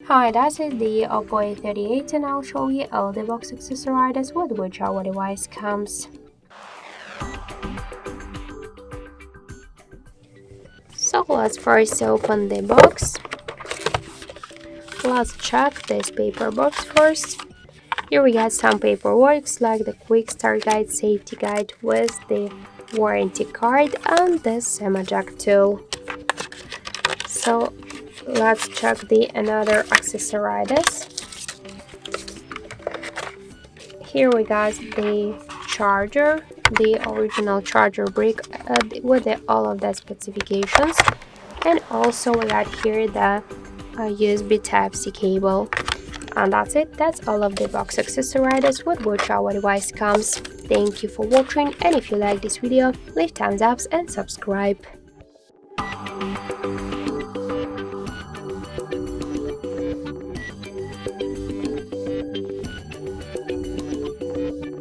Hi, this is the OPPO A38 and I'll show you all the box accessories with which our device comes. So let's first open the box. Let's check this paper box first. Here we got some paperwork like the quick start guide, safety guide with the warranty card and the SIM eject tool. So let's check the another accessories. Here we got the charger, the original charger brick with all of the specifications, and also we got here the USB Type-C cable. And that's it. That's all of the box accessories with which our device comes. Thank you for watching, and if you like this video, leave thumbs up and subscribe.